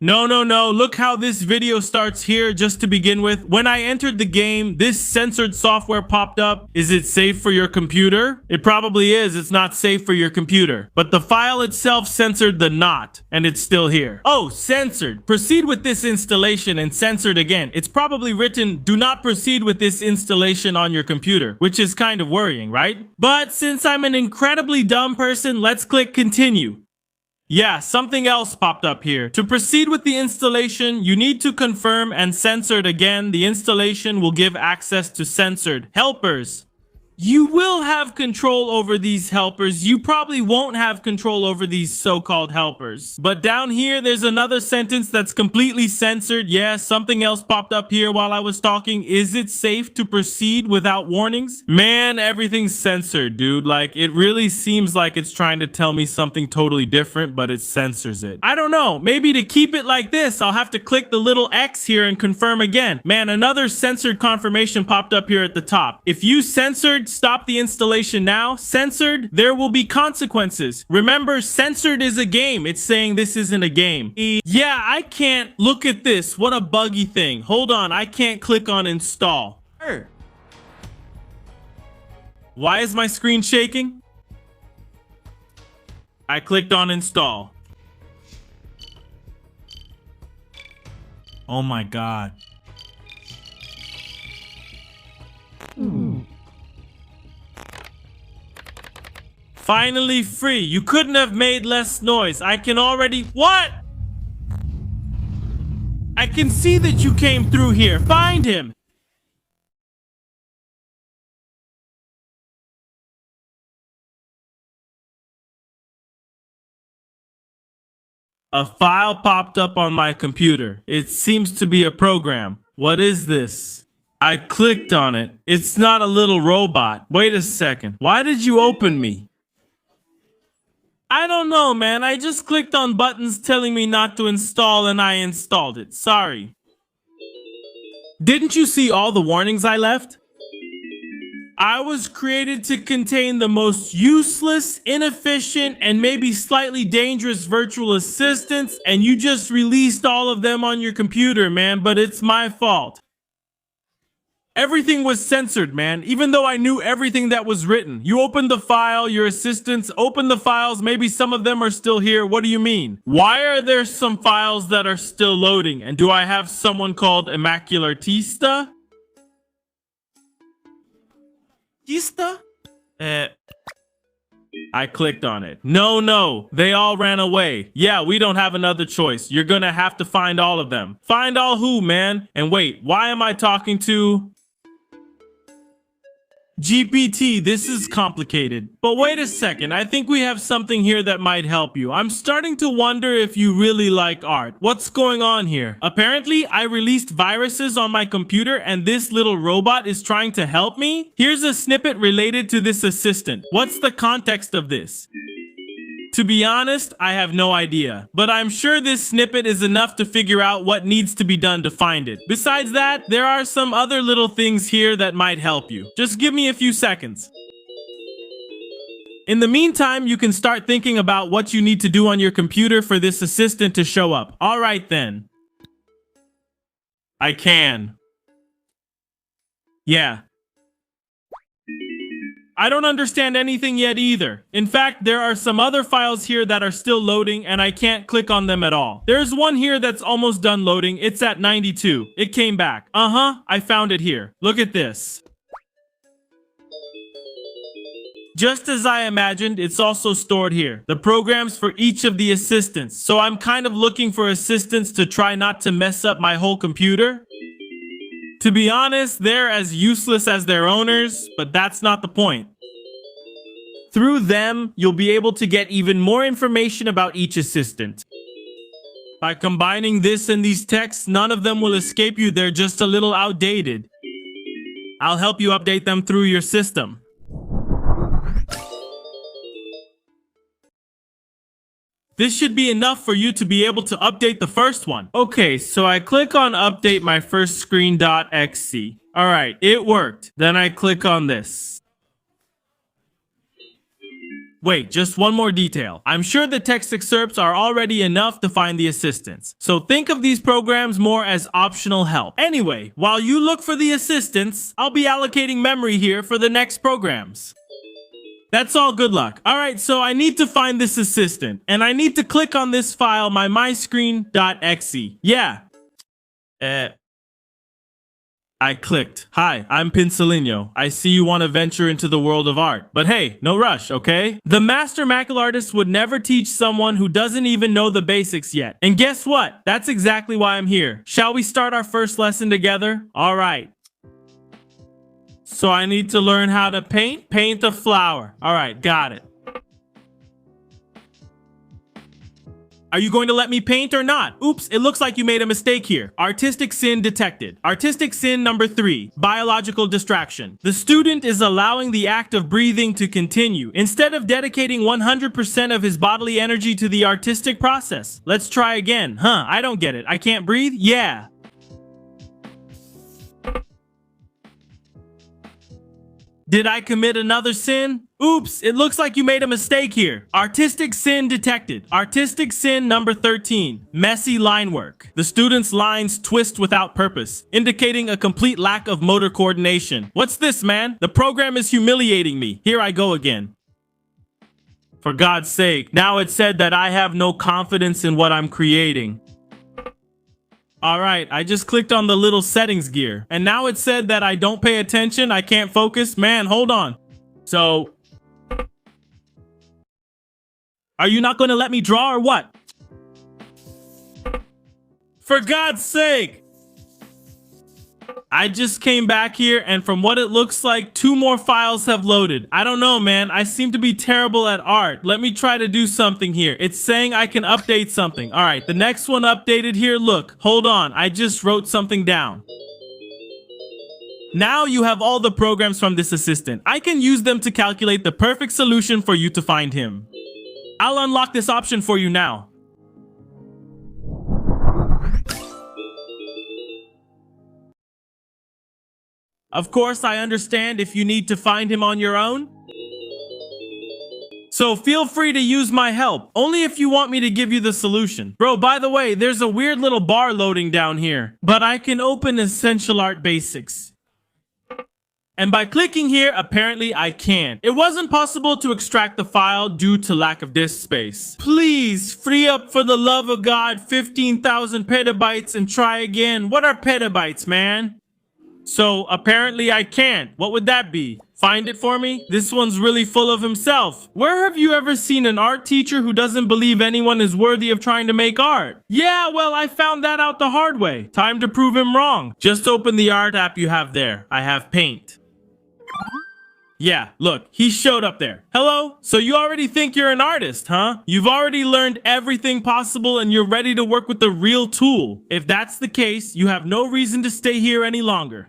No, no, no. Look how this video starts here just to begin with. When I entered the game, this censored software popped up. Is it safe for your computer? It probably is. It's not safe for your computer. But the file itself censored the not, and it's still here. Oh, censored. Proceed with this installation and censored again. It's probably written, do not proceed with this installation on your computer, which is kind of worrying, right? But since I'm an incredibly dumb person, let's click continue. Yeah, something else popped up here. To proceed with the installation, you need to confirm and censored again. The installation will give access to censored helpers. You will have control over these helpers. You probably won't have control over these so-called helpers. But down here, there's another sentence that's completely censored. Yeah, something else popped up here while I was talking. Is it safe to proceed without warnings? Man, everything's censored, dude. Like, it really seems like it's trying to tell me something totally different, but it censors it. I don't know. Maybe to keep it like this, I'll have to click the little X here and confirm again. Man, another censored confirmation popped up here at the top. If you censored, stop the installation now. Censored, there will be consequences. Remember, censored is a game. It's saying this isn't a game. Yeah, I can't. Look at this. What a buggy thing. Hold on, I can't click on install. Why is my screen shaking? I clicked on install. Oh my God. Finally free. You couldn't have made less noise. I can already... What? I can see that you came through here. Find him. A file popped up on my computer. It seems to be a program. What is this? I clicked on it. It's not a little robot. Wait a second. Why did you open me? I don't know, man. I just clicked on buttons telling me not to install and I installed it. Sorry. Didn't you see all the warnings I left? I was created to contain the most useless, inefficient, and maybe slightly dangerous virtual assistants, and you just released all of them on your computer, man, but it's my fault. Everything was censored, man, even though I knew everything that was written. You opened the file, your assistants opened the files, maybe some of them are still here. What do you mean? Why are there some files that are still loading? And do I have someone called Immaculartista? Tista? I clicked on it. No, they all ran away. Yeah, we don't have another choice. You're gonna have to find all of them. Find all who, man? And wait, why am I talking to... GPT, this is complicated. But wait a second, I think we have something here that might help you. I'm starting to wonder if you really like art. What's going on here? Apparently, I released viruses on my computer and this little robot is trying to help me? Here's a snippet related to this assistant. What's the context of this? To be honest, I have no idea, but I'm sure this snippet is enough to figure out what needs to be done to find it. Besides that, there are some other little things here that might help you. Just give me a few seconds. In the meantime, you can start thinking about what you need to do on your computer for this assistant to show up. All right then. I can. Yeah. I don't understand anything yet either. In fact, there are some other files here that are still loading and I can't click on them at all. There's one here that's almost done loading. It's at 92. It came back. I found it here. Look at this. Just as I imagined, it's also stored here. The programs for each of the assistants. So I'm kind of looking for assistants to try not to mess up my whole computer. To be honest, they're as useless as their owners, but that's not the point. Through them, you'll be able to get even more information about each assistant. By combining this and these texts, none of them will escape you. They're just a little outdated. I'll help you update them through your system. This should be enough for you to be able to update the first one. Okay, so I click on update my first screen.exe. Alright, it worked. Then I click on this. Wait, just one more detail. I'm sure the text excerpts are already enough to find the assistants. So think of these programs more as optional help. Anyway, while you look for the assistants, I'll be allocating memory here for the next programs. That's all, good luck. Alright, so I need to find this assistant, and I need to click on this file, my myscreen.exe. Yeah. I clicked. Hi, I'm Pincelino. I see you want to venture into the world of art. But hey, no rush, okay? The master macula artist would never teach someone who doesn't even know the basics yet. And guess what? That's exactly why I'm here. Shall we start our first lesson together? Alright. So I need to learn how to paint? Paint a flower. Alright, got it. Are you going to let me paint or not? Oops, it looks like you made a mistake here. Artistic sin detected. Artistic sin number 3, biological distraction. The student is allowing the act of breathing to continue instead of dedicating 100% of his bodily energy to the artistic process. Let's try again. I don't get it. I can't breathe? Yeah. Did I commit another sin? Oops, it looks like you made a mistake here. Artistic sin detected. Artistic sin number 13, messy line work. The student's lines twist without purpose, indicating a complete lack of motor coordination. What's this, man? The program is humiliating me. Here I go again. For God's sake, now it said that I have no confidence in what I'm creating. Alright, I just clicked on the little settings gear, and now it said that I don't pay attention, I can't focus. Man, hold on. So, are you not going to let me draw or what? For God's sake! I just came back here, and from what it looks like, 2 more files have loaded. I don't know, man. I seem to be terrible at art. Let me try to do something here. It's saying I can update something. All right, the next one updated here. Look, hold on. I just wrote something down. Now you have all the programs from this assistant. I can use them to calculate the perfect solution for you to find him. I'll unlock this option for you now. Of course, I understand if you need to find him on your own. So feel free to use my help, only if you want me to give you the solution. Bro, by the way, there's a weird little bar loading down here, but I can open Essential Art Basics. And by clicking here, apparently I can't. It wasn't possible to extract the file due to lack of disk space. Please, free up for the love of God 15,000 petabytes and try again. What are petabytes, man? So apparently I can't. What would that be? Find it for me? This one's really full of himself. Where have you ever seen an art teacher who doesn't believe anyone is worthy of trying to make art? Yeah, well, I found that out the hard way. Time to prove him wrong. Just open the art app you have there. I have Paint. Yeah, look, he showed up there. Hello? So you already think you're an artist, huh? You've already learned everything possible and you're ready to work with the real tool. If that's the case, you have no reason to stay here any longer.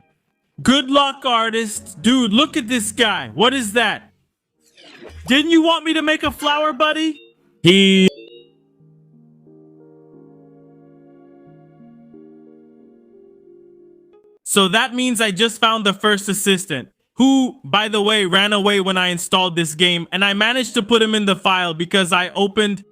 Good luck, artist. Dude, look at this guy. What is that? Didn't you want me to make a flower, buddy? So that means I just found the first assistant, who, by the way, ran away when I installed this game, and I managed to put him in the file because I opened...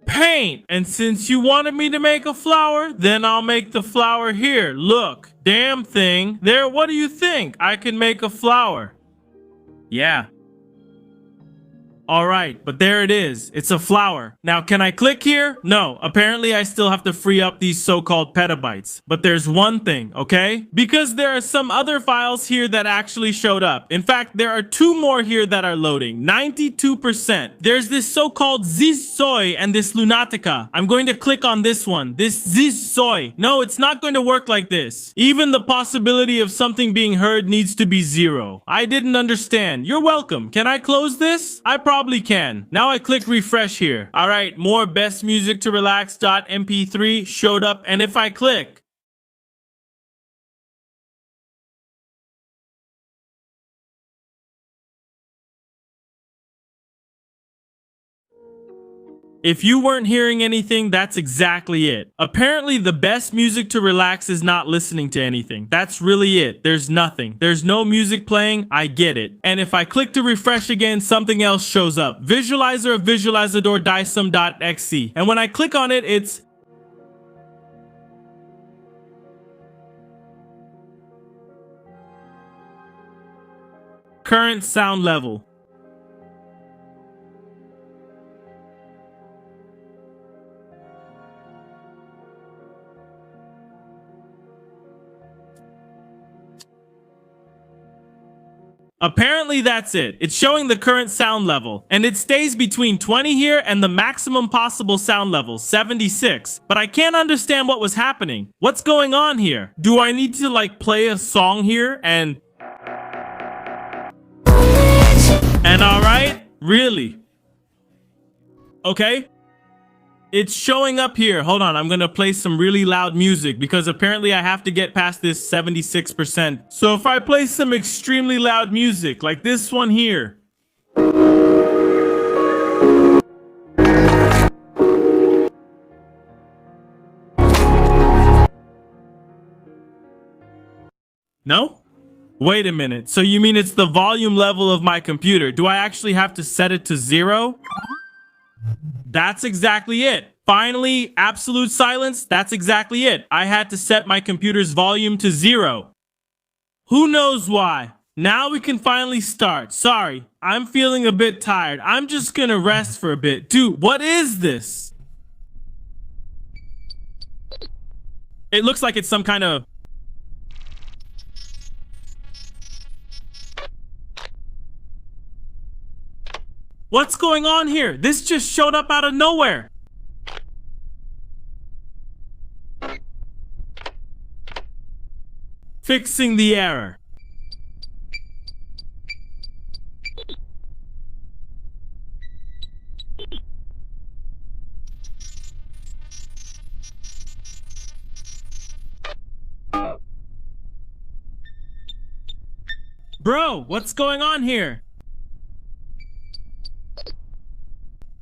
Paint! And since you wanted me to make a flower, then I'll make the flower here. Look, damn thing. There, what do you think? I can make a flower. Yeah. Alright, but there it is. It's a flower. Now, can I click here? No, apparently I still have to free up these so-called petabytes. But there's one thing, okay? Because there are some other files here that actually showed up. In fact, there are 2 more here that are loading. 92%. There's this so-called Zisoy and this Lunática. I'm going to click on this one. This Zisoy. No, it's not going to work like this. Even the possibility of something being heard needs to be 0. I didn't understand. You're welcome. Can I close this? I probably can. Now I click refresh here. All right, more best music to relax.mp3 showed up, and if I click, If you weren't hearing anything, that's exactly it. Apparently, the best music to relax is not listening to anything. That's really it. There's nothing. There's no music playing. I get it. And if I click to refresh again, something else shows up. Visualizer of visualizador dysum.xc. And when I click on it, it's current sound level. Apparently that's it. It's showing the current sound level, and it stays between 20 here and the maximum possible sound level, 76. But I can't understand what was happening. What's going on here? Do I need to like play a song here and alright? Really? Okay. It's showing up here. Hold on, I'm gonna play some really loud music because apparently I have to get past this 76%. So if I play some extremely loud music, like this one here. No? Wait a minute, so you mean it's the volume level of my computer? Do I actually have to set it to 0? That's exactly it. Finally, absolute silence. That's exactly it. I had to set my computer's volume to 0. Who knows why? Now we can finally start. Sorry, I'm feeling a bit tired. I'm just gonna rest for a bit. Dude, what is this? It looks like it's some kind of... What's going on here? This just showed up out of nowhere. Fixing the error. Bro, what's going on here?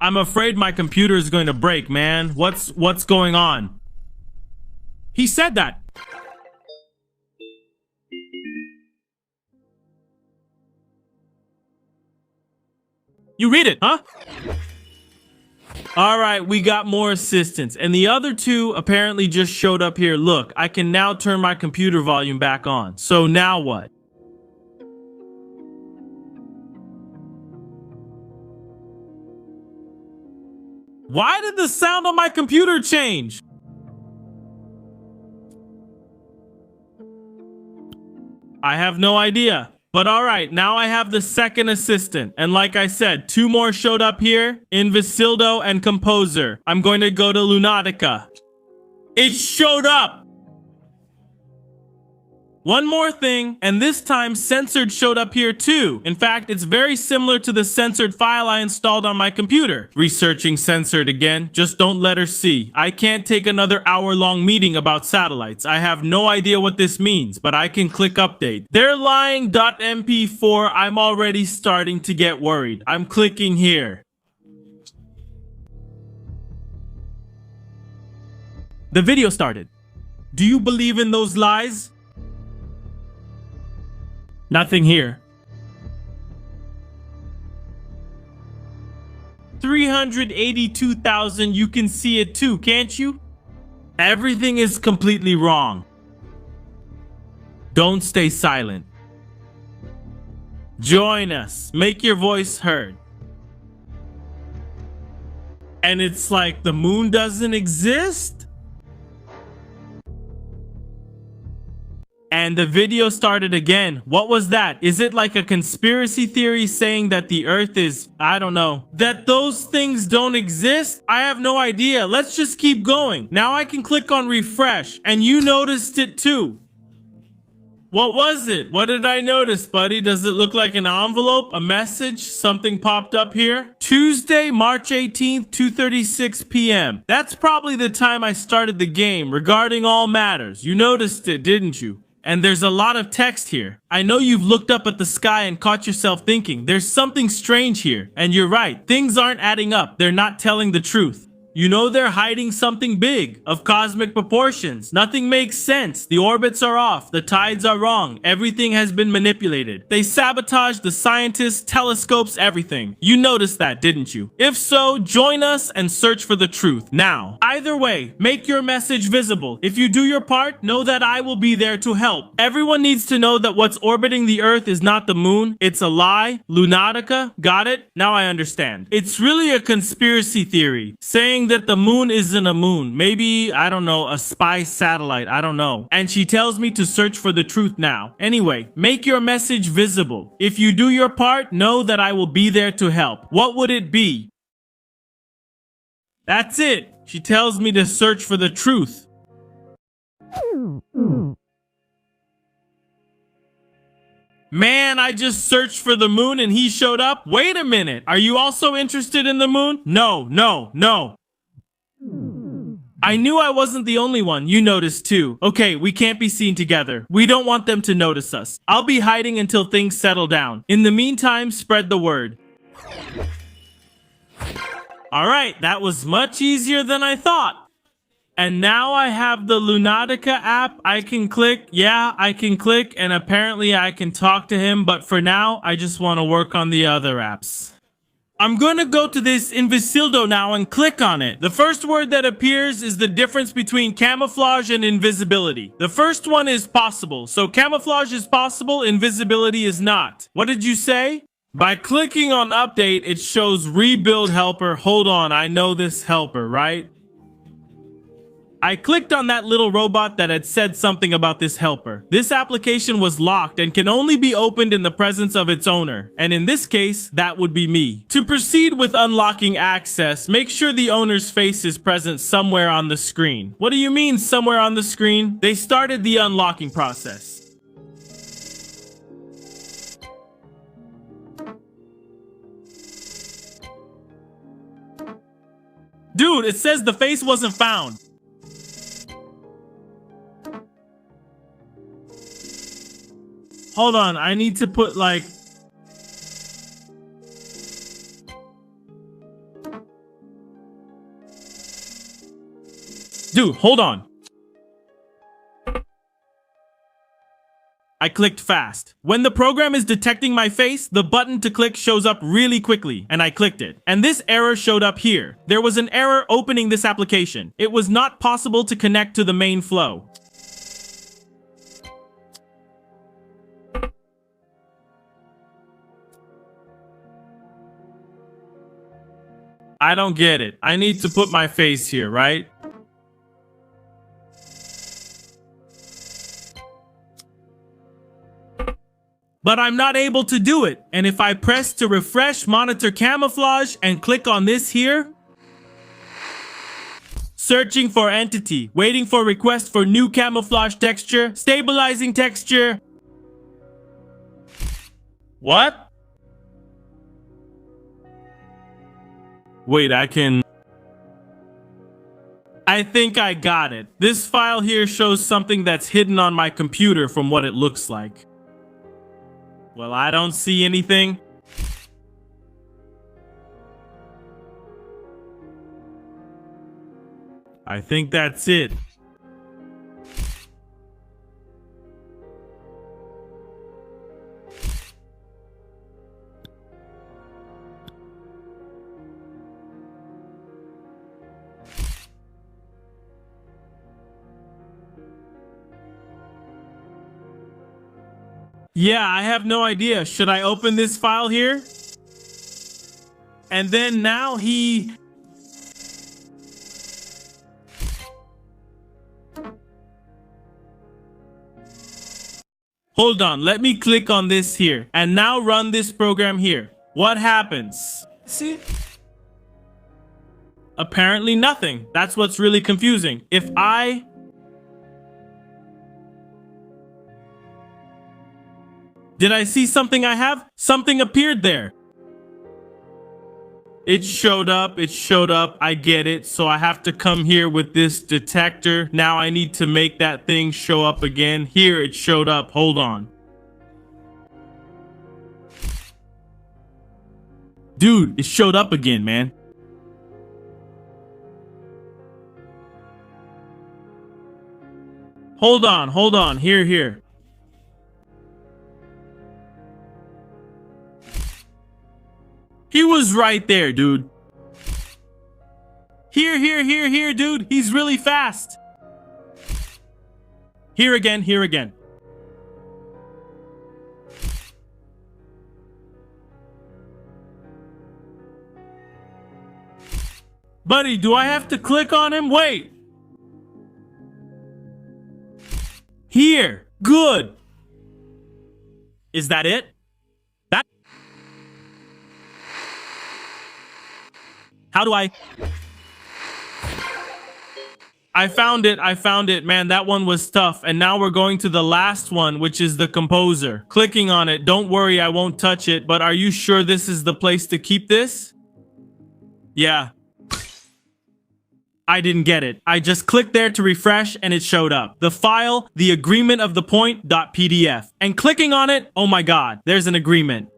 I'm afraid my computer is going to break, man. What's going on? He said that. You read it, huh? All right, we got more assistants. And the other two apparently just showed up here. Look, I can now turn my computer volume back on. So now what? Why did the sound on my computer change? I have no idea. But all right, now I have the second assistant. And like I said, 2 more showed up here, Invisildo and Composer. I'm going to go to Lunática. It showed up. One more thing, and this time censored showed up here too. In fact, it's very similar to the censored file I installed on my computer. Researching censored again, just don't let her see. I can't take another hour-long meeting about satellites. I have no idea what this means, but I can click update. They're lying.mp4, I'm already starting to get worried. I'm clicking here. The video started. Do you believe in those lies? Nothing here. 382,000, you can see it too, can't you? Everything is completely wrong. Don't stay silent. Join us. Make your voice heard. And it's like the moon doesn't exist? And the video started again. What was that? Is it like a conspiracy theory saying that the earth is, I don't know, that those things don't exist? I have no idea. Let's just keep going. Now I can click on refresh and you noticed it too. What was it? What did I notice, buddy? Does it look like an envelope? A message? Something popped up here? Tuesday, March 18th, 2:36 p.m. That's probably the time I started the game regarding all matters. You noticed it, didn't you? And there's a lot of text here. I know you've looked up at the sky and caught yourself thinking, there's something strange here. And you're right, things aren't adding up. They're not telling the truth. You know they're hiding something big, of cosmic proportions. Nothing makes sense. The orbits are off. The tides are wrong. Everything has been manipulated. They sabotaged the scientists, telescopes, everything. You noticed that, didn't you? If so, join us and search for the truth now. Either way, make your message visible. If you do your part, know that I will be there to help. Everyone needs to know that what's orbiting the Earth is not the moon. It's a lie. Lunática. Got it? Now I understand. It's really a conspiracy theory, saying that the moon isn't a moon. Maybe, I don't know, a spy satellite. I don't know. And she tells me to search for the truth now. Anyway, make your message visible. If you do your part, know that I will be there to help. What would it be? That's it. She tells me to search for the truth. Man, I just searched for the moon and he showed up. Wait a minute. Are you also interested in the moon? No, no, no. I knew I wasn't the only one. You noticed too. Okay, we can't be seen together. We don't want them to notice us. I'll be hiding until things settle down. In the meantime, spread the word. Alright, that was much easier than I thought. And now I have the Lunática app. I can click. Yeah, I can click. And apparently I can talk to him. But for now, I just want to work on the other apps. I'm going to go to this Invisildo now and click on it. The first word that appears is the difference between camouflage and invisibility. The first one is possible. So camouflage is possible, invisibility is not. What did you say? By clicking on update, it shows rebuild helper. Hold on, I know this helper, right? I clicked on that little robot that had said something about this helper. This application was locked and can only be opened in the presence of its owner. And in this case, that would be me. To proceed with unlocking access, make sure the owner's face is present somewhere on the screen. What do you mean somewhere on the screen? They started the unlocking process. Dude, it says the face wasn't found. Hold on, I need to put like... Dude, hold on. I clicked fast. When the program is detecting my face, the button to click shows up really quickly, and I clicked it. And this error showed up here. There was an error opening this application. It was not possible to connect to the main flow. I don't get it. I need to put my face here, right? But I'm not able to do it. And if I press to refresh, monitor camouflage, and click on this here, searching for entity, waiting for request for new camouflage texture, stabilizing texture. What? Wait, I think I got it. This file here shows something that's hidden on my computer from what it looks like. Well, I don't see anything. I think that's it. Yeah, I have no idea. Should I open this file here? And then now he... Hold on, let me click on this here. And now run this program here. What happens? See? Apparently nothing. That's what's really confusing. If I... Did I see something I have? Something appeared there. It showed up. It showed up. I get it. So I have to come here with this detector. Now I need to make that thing show up again. Here, it showed up. Hold on. Dude, it showed up again, man. Hold on. Hold on. Here. He was right there, dude. Here, dude. He's really fast. Here again. Buddy, do I have to click on him? Wait. Here. Good. Is that it? How do I found it. Man, that one was tough. And now we're going to the last one, which is the composer. Clicking on it. Don't worry, I won't touch it. But are you sure this is the place to keep this? Yeah. I didn't get it. I just clicked there to refresh and it showed up. The file, the agreement of the point.pdf. And clicking on it, oh my god, there's an agreement.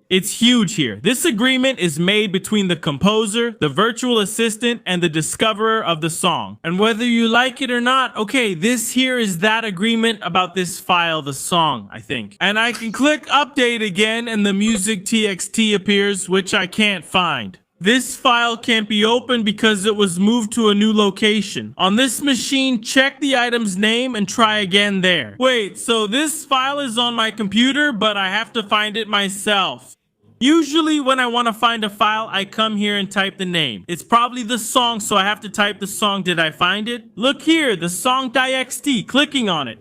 It's huge here. This agreement is made between the composer, the virtual assistant, and the discoverer of the song. And whether you like it or not, okay, this here is that agreement about this file, the song, I think. And I can click update again and the music txt appears, which I can't find. This file can't be opened because it was moved to a new location. On this machine, check the item's name and try again there. Wait, so this file is on my computer, but I have to find it myself. Usually when I want to find a file, I come here and type the name. It's probably the song, so I have to type the song. Did I find it? Look here, the song.txt, clicking on it.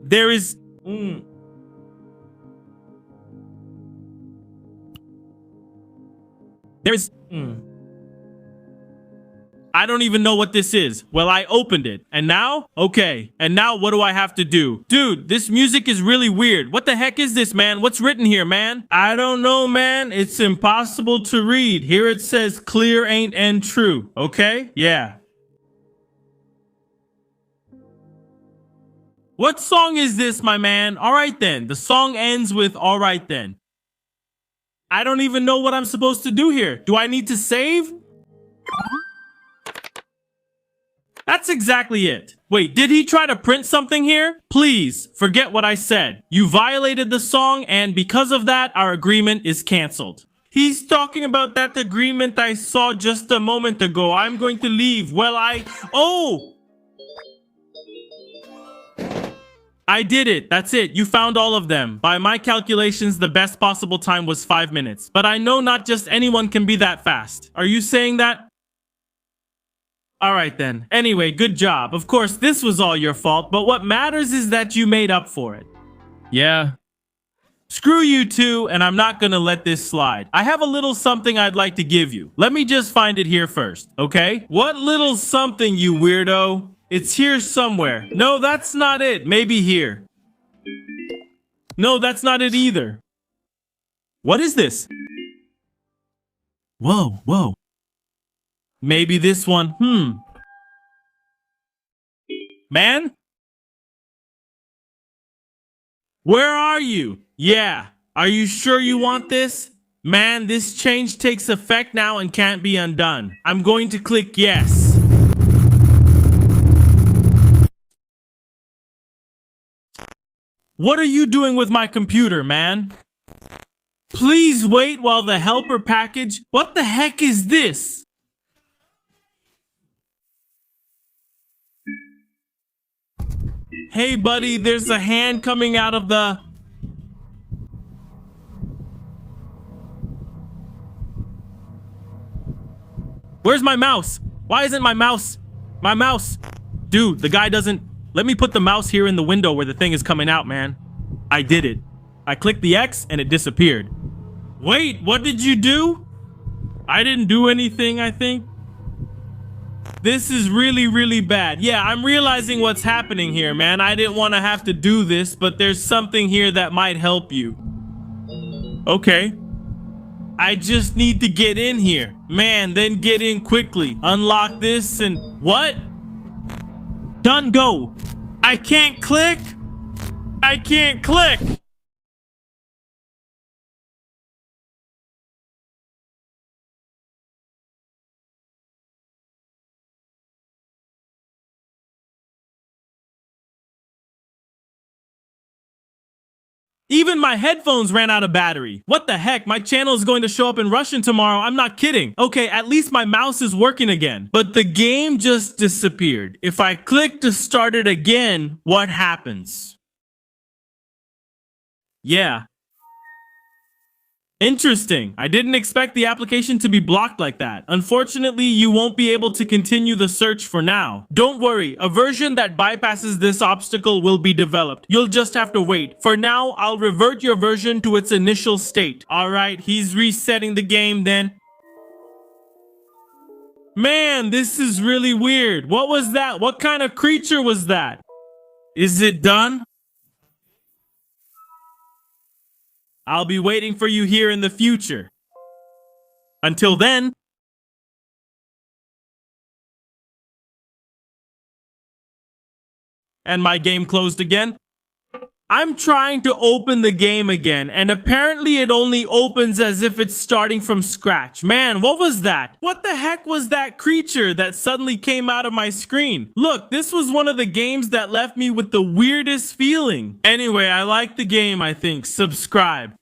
There is... There's... I don't even know what this is. Well, I opened it. And now? Okay. And now what do I have to do? Dude, this music is really weird. What the heck is this, man? What's written here, man? I don't know, man. It's impossible to read. Here it says clear ain't end true. Okay? Yeah. What song is this, my man? All right then. The song ends with all right then. I don't even know what I'm supposed to do here. Do I need to save? That's exactly it. Wait, did he try to print something here? Please, forget what I said. You violated the song, and because of that, our agreement is canceled. He's talking about that agreement I saw just a moment ago. I'm going to leave. Well, Oh! I did it. That's it. You found all of them. By my calculations, the best possible time was 5 minutes. But I know not just anyone can be that fast. Are you saying that? Alright then. Anyway, good job. Of course, this was all your fault, but what matters is that you made up for it. Yeah. Screw you too, and I'm not gonna let this slide. I have a little something I'd like to give you. Let me just find it here first, okay? What little something, you weirdo? It's here somewhere. No, that's not it. Maybe here. No, that's not it either. What is this? Whoa. Maybe this one. Man? Where are you? Yeah. Are you sure you want this? Man, this change takes effect now and can't be undone. I'm going to click yes. What are you doing with my computer, man? Please wait while the helper package... What the heck is this? Hey, buddy, there's a hand coming out of the... Where's my mouse? Why isn't my mouse? My mouse. Dude, the guy doesn't... Let me put the mouse here in the window where the thing is coming out, man. I did it. I clicked the X and it disappeared. Wait, what did you do? I didn't do anything, I think. This is really bad. Yeah, I'm realizing what's happening here, man. I didn't want to have to do this, but there's something here that might help you. Okay. I just need to get in here. Man, then get in quickly. Unlock this and what? Done, go. I can't click. I can't click. Even my headphones ran out of battery. What the heck? My channel is going to show up in Russian tomorrow. I'm not kidding. Okay, at least my mouse is working again. But the game just disappeared. If I click to start it again, what happens? Yeah. Interesting. I didn't expect the application to be blocked like that. Unfortunately, you won't be able to continue the search for now. Don't worry, a version that bypasses this obstacle will be developed. You'll just have to wait. For now, I'll revert your version to its initial state. Alright, he's resetting the game then. Man, this is really weird. What was that? What kind of creature was that? Is it done? I'll be waiting for you here in the future. Until then, and my game closed again. I'm trying to open the game again, and apparently it only opens as if it's starting from scratch. Man, what was that? What the heck was that creature that suddenly came out of my screen? Look, this was one of the games that left me with the weirdest feeling. Anyway, I like the game, I think. Subscribe.